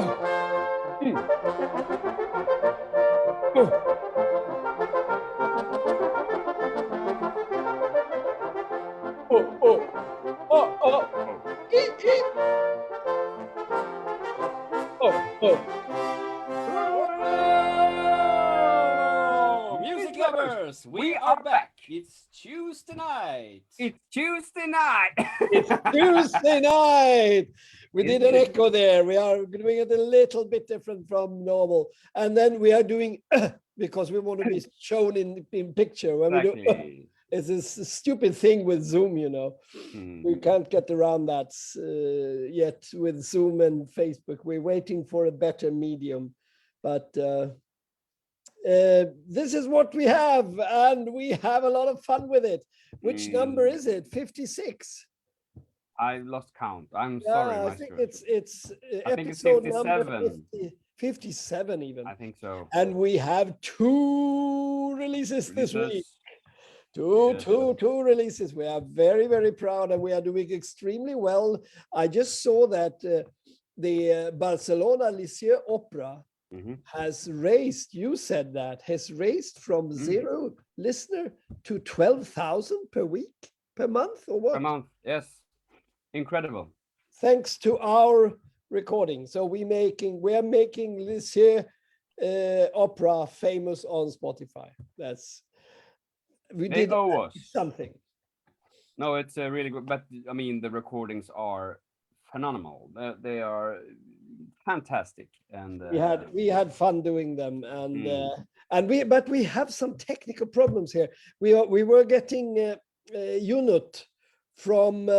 Music lovers, we are back. It's Tuesday night. It's Tuesday night. It's Tuesday night. We did an echo there. We are doing it a little bit different from normal. And then we are doing, because we want to be shown in picture. When we do, it's this stupid thing with Zoom, you know. We can't get around that yet with Zoom and Facebook. We're waiting for a better medium. But this is what we have, and we have a lot of fun with it. Which number is it? 56. I lost count. I'm sorry. I think it's I think it's episode 57. number 57 even. I think so. And we have two releases this week. Two releases. We are very, very proud, and we are doing extremely well. I just saw that the Barcelona Liceu Opera has raised, you said that, has raised from 0 listener to 12,000 per week, per month, or what? Per month, yes. Incredible. Thanks to our recording. So we are making Liceu Opera famous on Spotify. We did something. No, it's really good. But I mean, the recordings are phenomenal. They are fantastic, and we had fun doing them, and we have some technical problems here. We were getting a unit from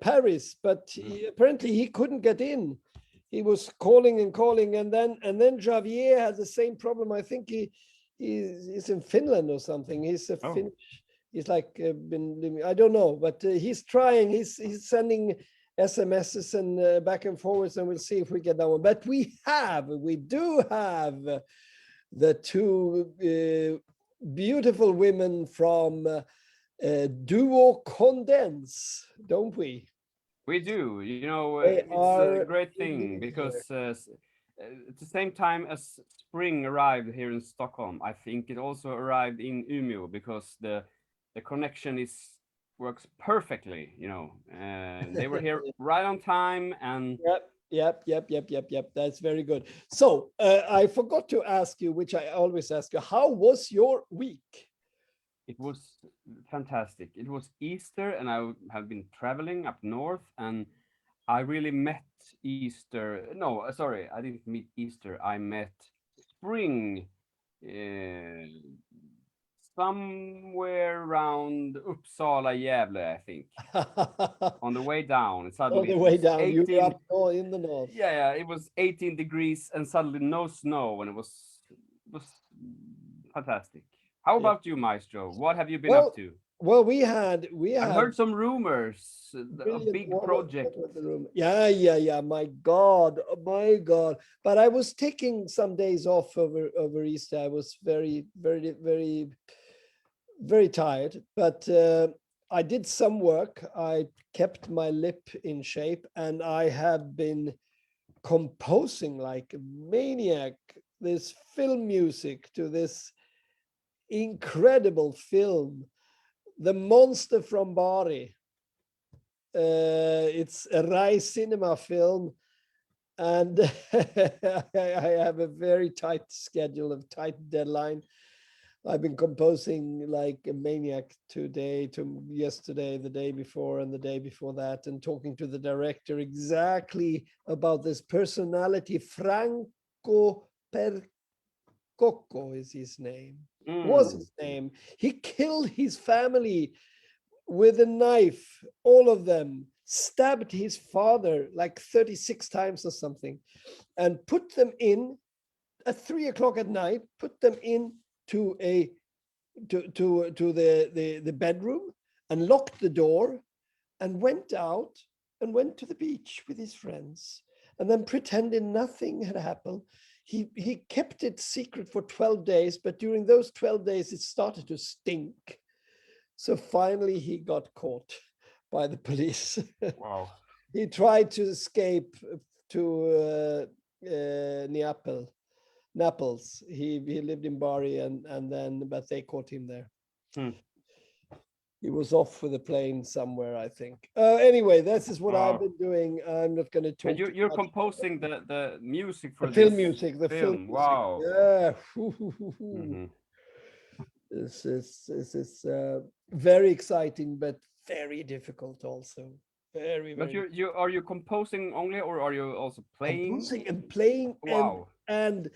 Paris, but apparently he couldn't get in. He was calling, and then Javier has the same problem. I think he's in Finland or something. He's a Finnish. He's like been living. I don't know, but he's trying. He's sending SMSs and back and forwards, and we'll see if we get that one. But we do have the two beautiful women from DUO KONDENS, don't we? We do. You know, it's a great thing because at the same time as Spring arrived here in Stockholm, I think it also arrived in Umeå, because the connection works perfectly, you know. They were here right on time, and Yep. That's very good. So I forgot to ask you, which I always ask you, how was your week? It was fantastic. It was Easter, and I have been traveling up north, and I really met Easter. No, sorry, I didn't meet Easter. I met Spring somewhere around Uppsala, Gävle, I think. On the way down, suddenly. On the way down, you were up in the north. Yeah, it was 18 degrees and suddenly no snow, and it was fantastic. How about you, Maestro? What have you been up to? Well, we had. I heard some rumors, a big project. Yeah. My God. But I was taking some days off over Easter. I was very, very, very, very tired. But I did some work. I kept my lip in shape, and I have been composing like a maniac this film music to this incredible film, The Monster from Bari. It's a Rai Cinema film, and I have a very tight schedule, a tight deadline. I've been composing like a maniac today, to yesterday, the day before, and the day before that, and talking to the director exactly about this personality. Franco Percocco is his name. Was his name. He killed his family with a knife, all of them, stabbed his father like 36 times or something, and put them in at 3 o'clock at night, put them in to the bedroom, and locked the door, and went out and went to the beach with his friends, and then pretended nothing had happened. He kept it secret for 12 days, but during those 12 days, it started to stink. So finally, he got caught by the police. Wow. He tried to escape Naples. He lived in Bari, and then but they caught him there. He was off with a plane somewhere, I think. Anyway, this is what I've been doing. I'm not going to talk. And you're composing the music for the this film music. The film. Wow. Yeah. This is very exciting, but very difficult also. Very. But are you composing only, or are you also playing? Composing and playing. Wow. And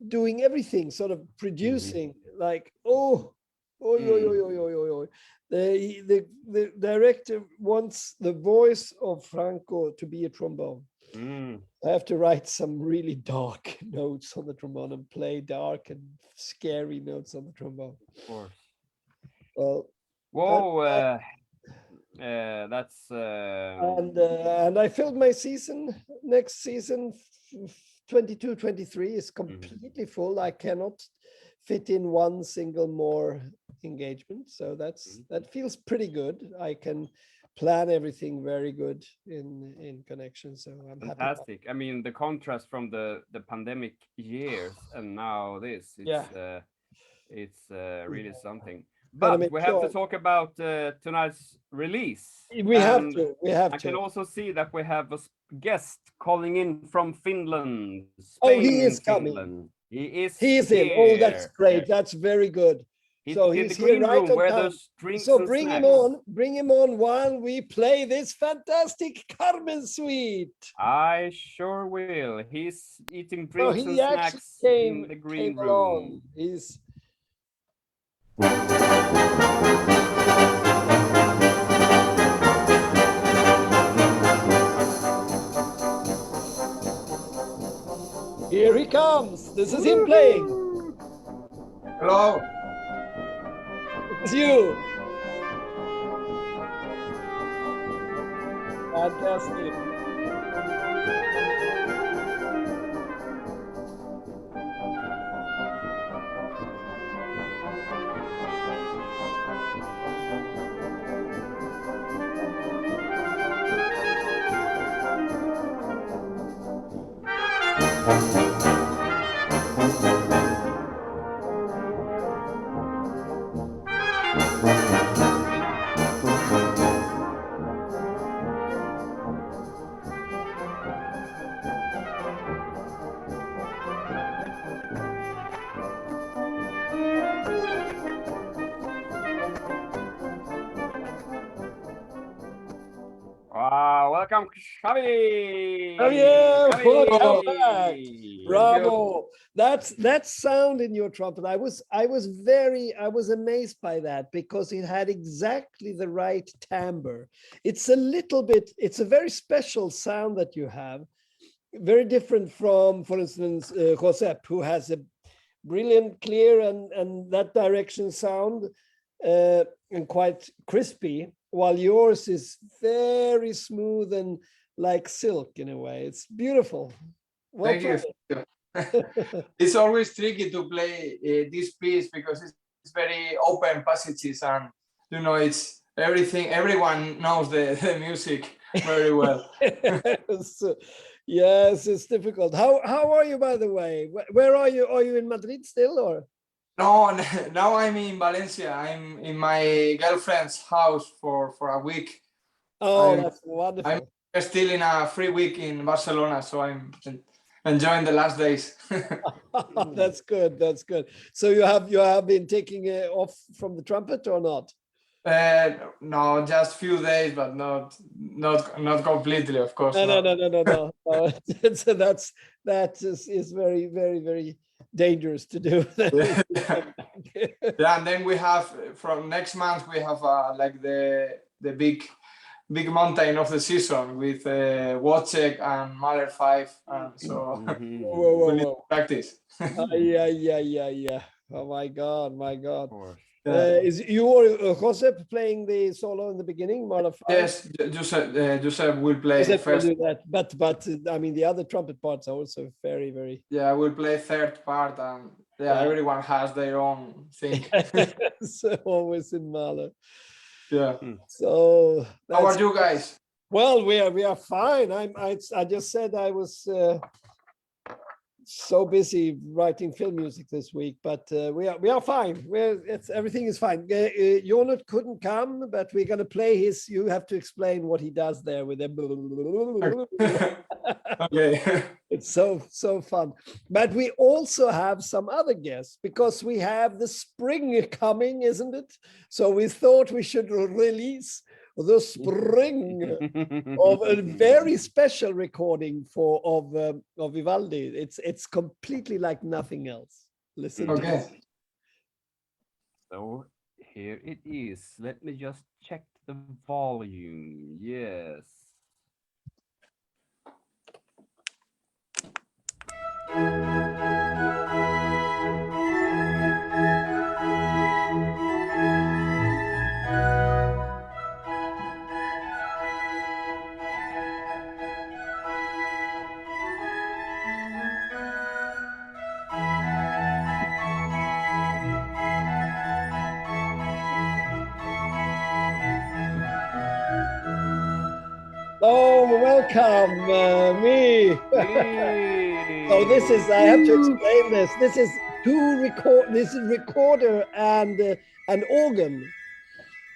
doing everything, sort of producing, like the director wants the voice of Franco to be a trombone. I have to write some really dark notes on the trombone and play dark and scary notes on the trombone. Of course. Well, whoa, that's and I filled my season. Next season 22-23 is completely full. I cannot fit in one single more engagement, so that feels pretty good. I can plan everything very good in connection, so I'm fantastic. I mean, the contrast from the pandemic years and now this, it's really something. But I mean, we have to talk about tonight's release. We have to. I can also see that we have a guest calling in from Finland. Spain, he is coming. Finland. He is in. Oh, that's great. That's very good. So he's in the green here right room where there's drinks. So and bring snacks. bring him on while we play this fantastic Carmen suite. I sure will. He's eating drinks and snacks in the green room. Along. He's here he comes. This is him playing. Hello. It's you. Fantastic. Welcome, Xavi. Xavier, bravo! That sound in your trumpet. I was amazed by that because it had exactly the right timbre. It's a very special sound that you have, very different from, for instance, Josep, who has a brilliant, clear and that direction sound and quite crispy, while yours is very smooth and like silk in a way. It's beautiful. Well, thank you. It's always tricky to play this piece because it's very open passages, and it's everything. Everyone knows the music very well. Yes, it's difficult. How are you, by the way? Where are you? Are you in Madrid still, or? No, now I'm in Valencia. I'm in my girlfriend's house for a week. Oh, that's wonderful. I'm still in a free week in Barcelona, so I'm enjoying the last days. That's good. That's good. So you have been taking off from the trumpet or not? No, just few days, but not completely, of course. No. So that is very, very, very dangerous to do. Yeah, and then we have from next month we have like the big mountain of the season with Wojciech and Mahler 5, and so we need to practice. Yeah. Oh my God. Is you or Josep playing the solo in the beginning, Mahler 5? Yes, Josep will play Josep first. will do that, but I mean the other trumpet parts are also very, very. Yeah, I will play third part, and everyone has their own thing. So always in Mahler. Yeah. So how are you guys? Well, we are fine. I just said I was so busy writing film music this week, but we are fine. Everything is fine. Jonut couldn't come, but we're gonna play his. You have to explain what he does there with them. Okay. It's so fun. But we also have some other guests because we have the spring coming, isn't it? So we thought we should release the spring of a very special recording of Vivaldi. It's completely like nothing else. Listen to Okay. this. So here it is. Let me just check the volume. Yes. Oh, welcome, me. So this is, I have to explain this. This is this is recorder and an organ.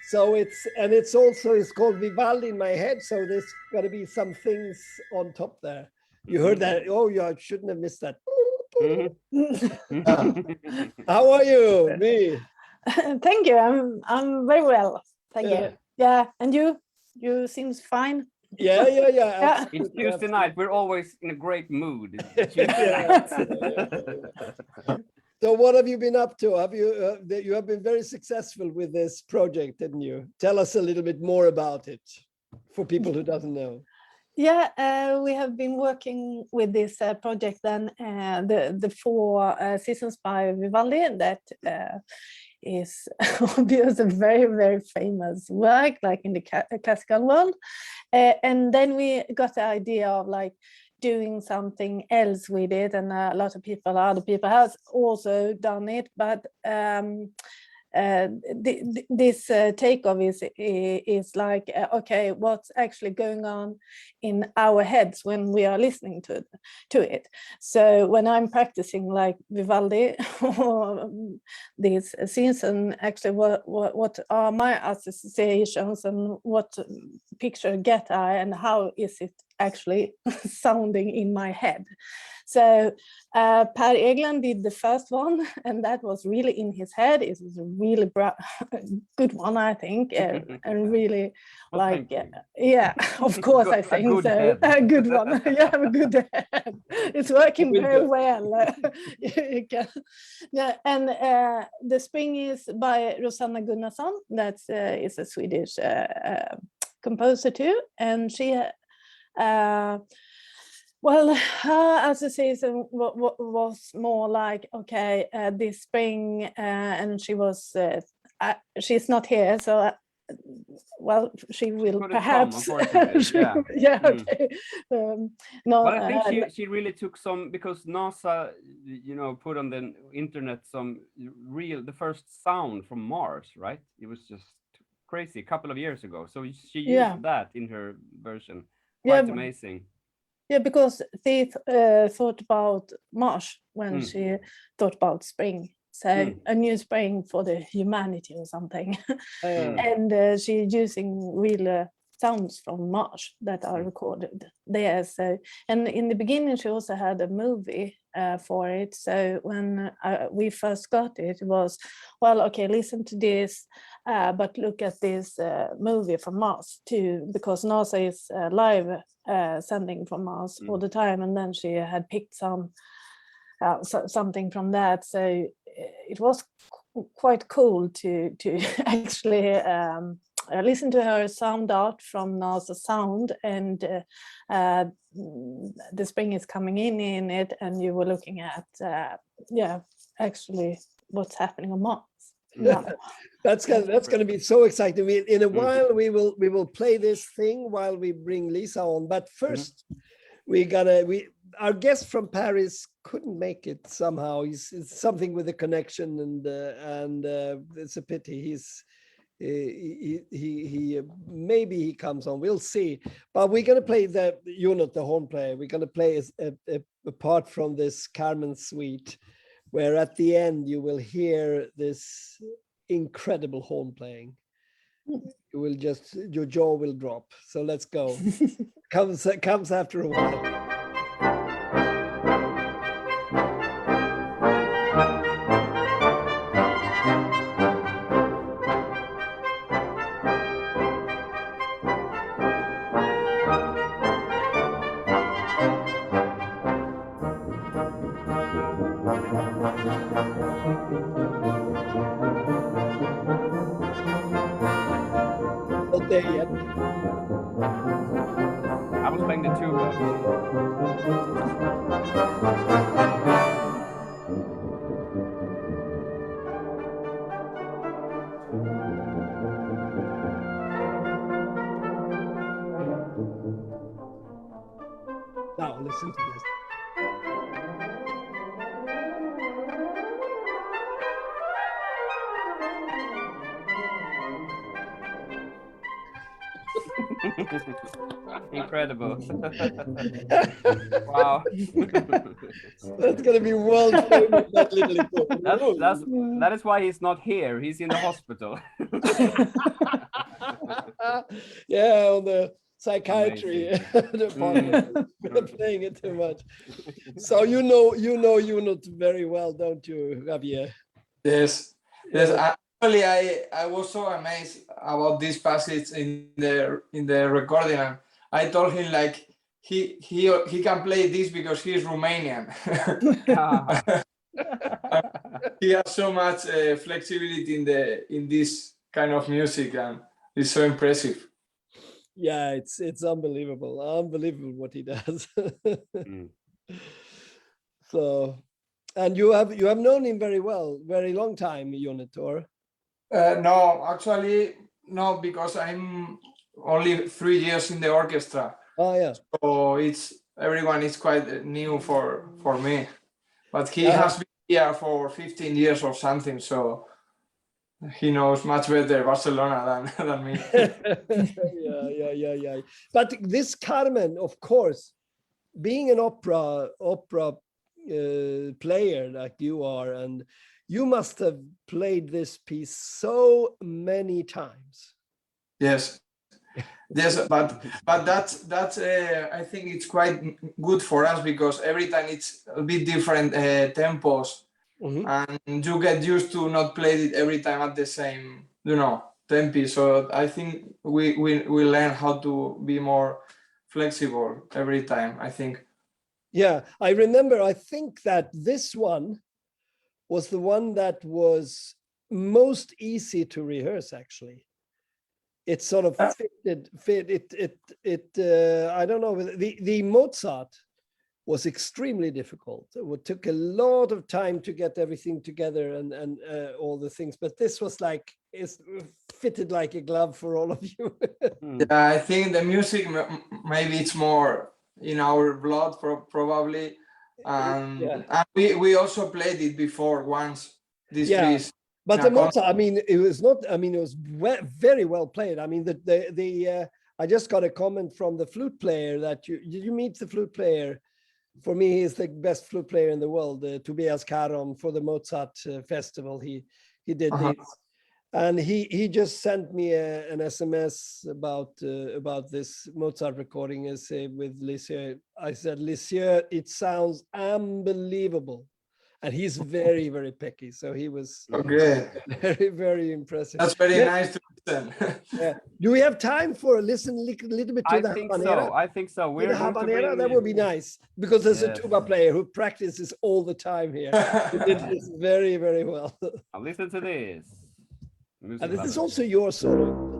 So it's also, it's called Vivaldi in my head. So there's got to be some things on top there. You heard that? Oh, yeah, I shouldn't have missed that. How are you, me? Thank you. I'm very well. Thank you. Yeah, and you seems fine. Yeah. Yeah. It's Tuesday night. We're always in a great mood. So what have you been up to? Have you you have been very successful with this project, didn't you? Tell us a little bit more about it for people who doesn't know. Yeah, we have been working with this project then, the 4 seasons by Vivaldi, that is obviously a very, very famous work, like in the classical world. And then we got the idea of like doing something else with it, and a lot of people, other people has also done it, but this takeoff is like, okay, what's actually going on in our heads when we are listening to it. So when I'm practicing like Vivaldi or this season, actually what are my associations and what picture get I, and how is it actually sounding in my head. So Per Egnon did the first one, and that was really in his head. It was a really good one, I think, and really, well, like, yeah, of course, I think so. A good one. You have a good head. It's working very well. Yeah, and the Spring is by Rosanna Gunnarsson. That is a Swedish composer too, and she. Well, her association was more like, okay, this spring, and she was, she's not here, so, well, she will perhaps. Yeah, okay. No, but I think she really took some, because NASA, you know, put on the internet some the first sound from Mars, right? It was just crazy a couple of years ago. So she used that in her version. Quite amazing. Yeah, because they thought about Mars when she thought about spring. So a new spring for the humanity or something. And she's using real sounds from Mars that are recorded there. So, and in the beginning, she also had a movie for it. So when we first got it, it was, well, okay, listen to this, but look at this movie from Mars too, because NASA is live sending from Mars all the time. And then she had picked something from that. So it was quite cool to actually listen to her sound out from NASA sound, and the spring is coming in it, and you were looking at actually what's happening on Mars. Yeah. That's gonna be so exciting. In a while we will play this thing while we bring Lisa on, but first our guest from Paris couldn't make it somehow. It's something with the connection, and it's a pity. he maybe he comes on. We'll see. But we're gonna play the unit, the horn player. We're gonna play a part from this Carmen suite, where at the end you will hear this incredible horn playing. You will just, your jaw will drop. So let's go. comes after a while. Not there yet. I was playing the tuba. Now listen to this. Incredible. Wow. That's gonna be world famous. That little That is why he's not here. He's in the hospital. Yeah, on the psychiatry department. Playing it too much. So you know unit very well, don't you, Javier? Yes, yes. Actually, I was so amazed about this passage in the recording, and I told him like he can play this because he is Romanian. He has so much flexibility in this kind of music, and it's so impressive. Yeah, it's unbelievable what he does. So, and you have known him very well, very long time, unit, or? No, actually, no, because I'm only 3 years in the orchestra. Oh yeah. So everyone is quite new for me, but he has been here for 15 years or something, so he knows much better Barcelona than me. Yeah. But this Carmen, of course, being an opera player like you are, and you must have played this piece so many times. Yes, but that's I think it's quite good for us because every time it's a bit different tempos, and you get used to not play it every time at the same tempi. So I think we learn how to be more flexible every time, I think. Yeah, I remember, I think that this one was the one that was most easy to rehearse, actually. It sort of fit it. I don't know, the Mozart was extremely difficult. It took a lot of time to get everything together and all the things, but this was like, it's fitted like a glove for all of you. Yeah, I think the music, maybe it's more in our blood, probably. And we also played it before once, this piece. But the Mozart, I mean, it was very well played. I mean, I just got a comment from the flute player that did you meet the flute player? For me, he's the best flute player in the world, Tobias Karon, for the Mozart festival. He did this, and he just sent me an SMS about this Mozart recording. I say with Liceu, I said, Liceu, it sounds unbelievable. And he's very, very picky. So he was very, very impressive. That's very nice to listen. Yeah. Do we have time for a listen a little bit to the habanera? I think so. We're the habanera, that would be nice, because there's a tuba player who practices all the time here. He did this very, very well. I'll listen to this. And this is also your solo.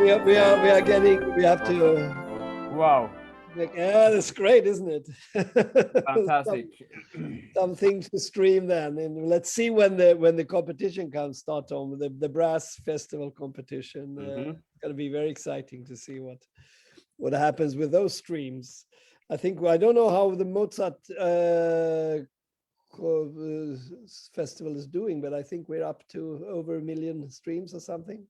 We have to. Wow, Yeah, that's great, isn't it? fantastic. Something to stream then, and let's see when the competition start on the brass festival competition. It's going to be very exciting to see what happens with those streams. I don't know how the Mozart festival is doing, but I think we're up to over 1 million streams or something.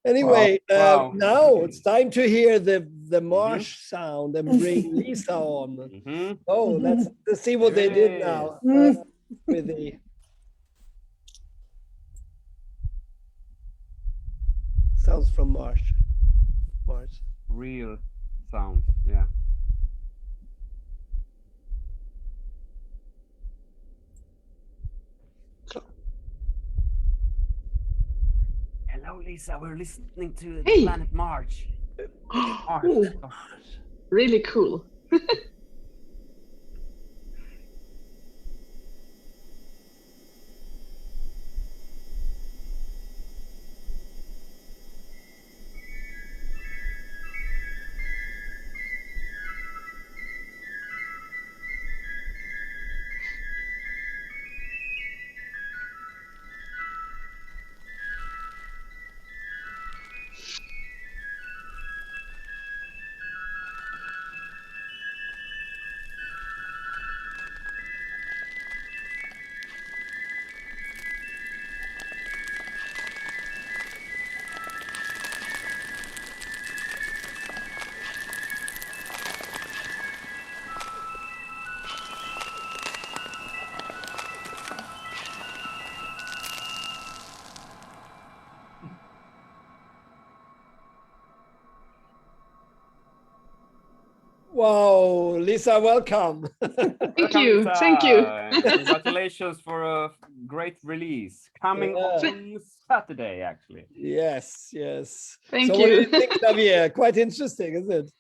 Anyway, Wow. now it's time to hear the marsh sound and bring Lisa on. Oh, let's see what they did now with the sounds from marsh. Real sounds, yeah. Hello, Lisa. We're listening to the planet March. Ooh, really cool. Wow, Lisa, welcome. Thank you. Thank you. Congratulations for a great release coming on Saturday, actually. Yes. Thank so you. What do you think, Xavier? Quite interesting, isn't it?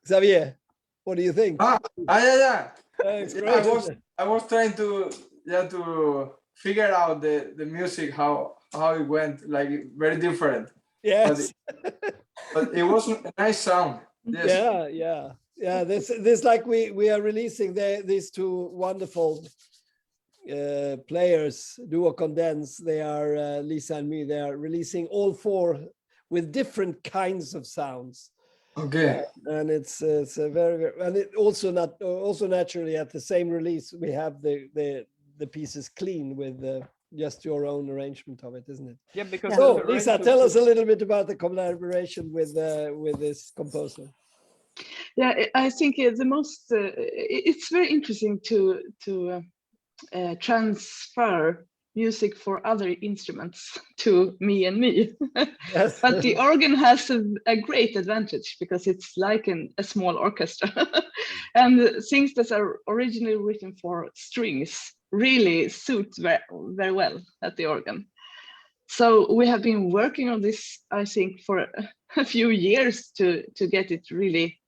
Xavier, what do you think? Yeah. It's great. I was trying to figure out the music, how it went, like very different. Yes. But it was a nice sound. Yes. Yeah. This like we are releasing these two wonderful players, DUO KONDENS. They are Lisa and me. They are releasing all four with different kinds of sounds. Okay. And it's a very and it also naturally at the same release we have the pieces clean with just your own arrangement of it, isn't it? Yeah, because so Lisa, tell us a little bit about the collaboration with this composer. Yeah, I think the most it's very interesting to transfer music for other instruments to me. Yes. But the organ has a great advantage because it's like a small orchestra. And things that are originally written for strings really suit very well at the organ. So we have been working on this, I think, for a few years to get it really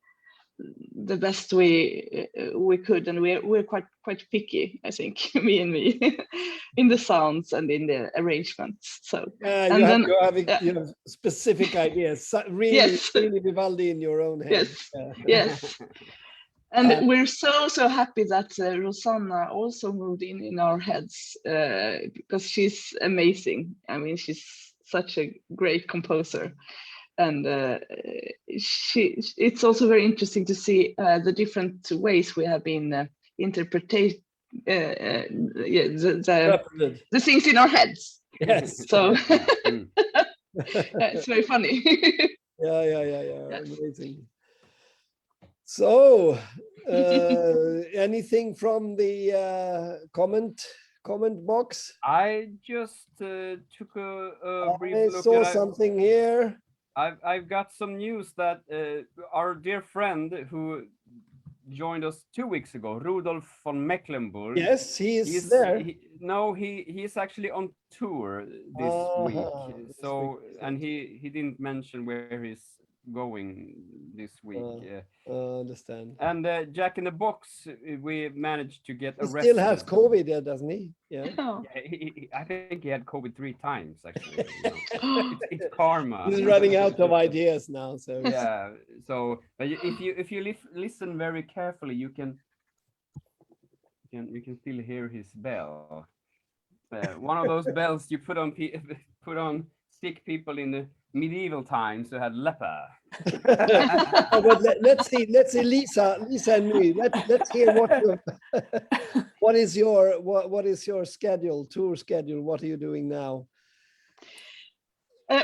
the best we could, and we're quite picky, I think, me in the sounds and in the arrangements. So you have specific ideas, really Vivaldi in your own head. Yes. And we're so happy that Rosanna also moved in our heads because she's amazing. I mean, she's such a great composer. And it's also very interesting to see the different ways we have been interpreting the things in our heads. Yes. So it's very funny. Yeah. Yes. Amazing. So, anything from the comment box? I just took a brief look. I saw something here. I've got some news that our dear friend who joined us 2 weeks ago, Rudolf von Mecklenburg. Yes, he's there. He's actually on tour this week. So, and he didn't mention where he's going this week. Understand. And Jack in the Box, we managed to get He arrested. still has COVID, doesn't he? Yeah. Oh. I think he had COVID 3 times actually. It's karma. He's running out of ideas now. So Yeah. So, but if you listen very carefully, you can still hear his bell. One of those bells you put on sick people in the medieval times who had leper. But let's see, Lisa and me. Let's hear what is your schedule, tour schedule? What are you doing now?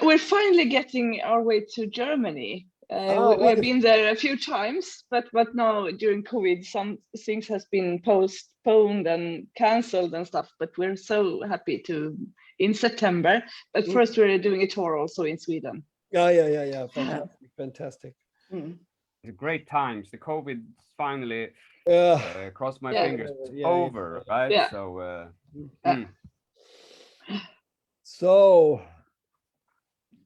We're finally getting our way to Germany. We have been there a few times, but now during COVID, some things has been postponed and cancelled and stuff. But we're so happy to in September. But first, we're doing a tour also in Sweden. Yeah. Fantastic. Great times. The COVID finally crossed my fingers over, right? Yeah. So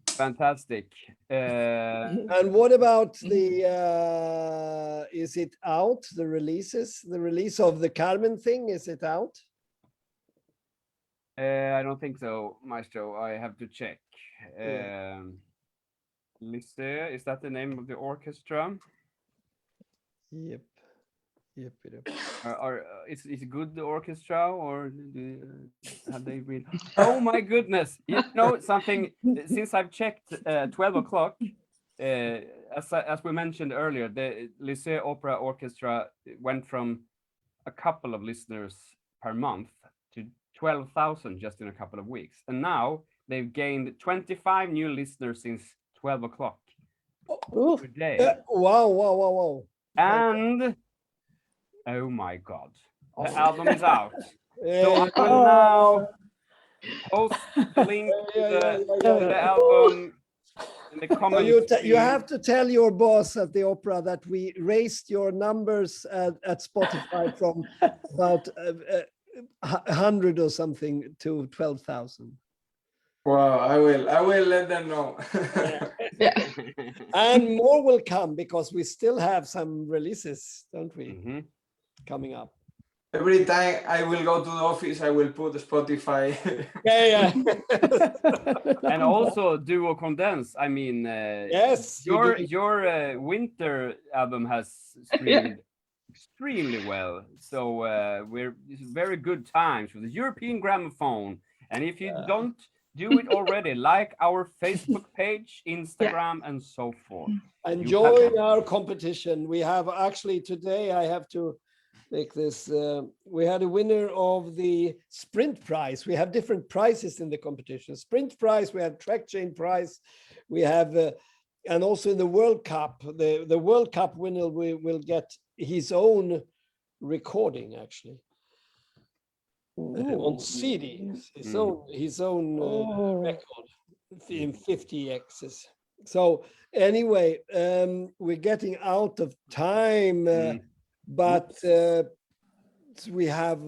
fantastic. And what about the is it out, the release of the Carmen thing, is it out? I don't think so, Maestro. I have to check. Liceu, is that the name of the orchestra? Yep. Is it good, the orchestra, or have they been? Oh my goodness! You know something? Since I've checked 12 o'clock, as we mentioned earlier, the Liceu Opera Orchestra went from a couple of listeners per month to 12,000 just in a couple of weeks, and now they've gained 25 new listeners since 12 o'clock per day. Wow. And oh my God, the album is out. So I will now post the link to the album in the comments. You have to tell your boss at the opera that we raised your numbers at Spotify from about 100 or something to 12,000. Wow, I will let them know. Yeah. And more will come because we still have some releases, don't we? Mm-hmm. Coming up. Every time I will go to the office, I will put Spotify. Yeah. And also DUO KONDENS. I mean, yes, your winter album has streamed extremely well. So it's very good times with the European Gramophone. And if you don't do it already, like our Facebook page, Instagram, and so forth. And join our competition. We have actually today, I have to make this, we had a winner of the sprint prize. We have different prizes in the competition. Sprint prize, we have track chain prize, we have, and also in the World Cup, the World Cup winner will get his own recording actually. On CD, his own record in 50Xs. So anyway, we're getting out of time, but we have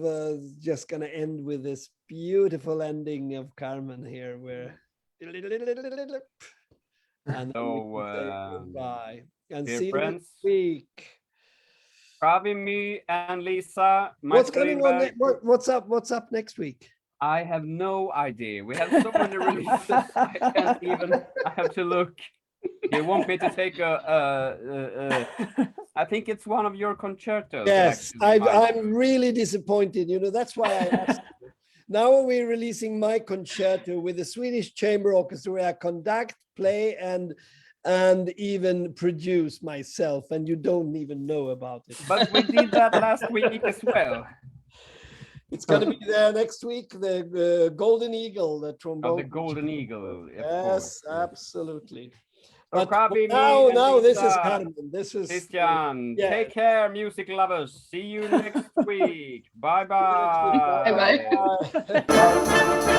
just gonna end with this beautiful ending of Carmen here, where and so bye and see you next week. Pravin and Lisa. What's going on? What's up next week? I have no idea. We have so many releases. I have to look. You want me to take I think it's one of your concertos. Yes, I'm really disappointed. You know, that's why I asked you. Now we're releasing my concerto with the Swedish Chamber Orchestra, where I conduct, play, and even produce myself, and you don't even know about it. But we did that last week as well. It's going to be there next week. The Golden Eagle, the trombone. Oh, the Golden Eagle. Yes, absolutely. So but now this is Carmen. This is Christian. Yeah. Take care, music lovers. See you next week. Bye bye. Bye bye.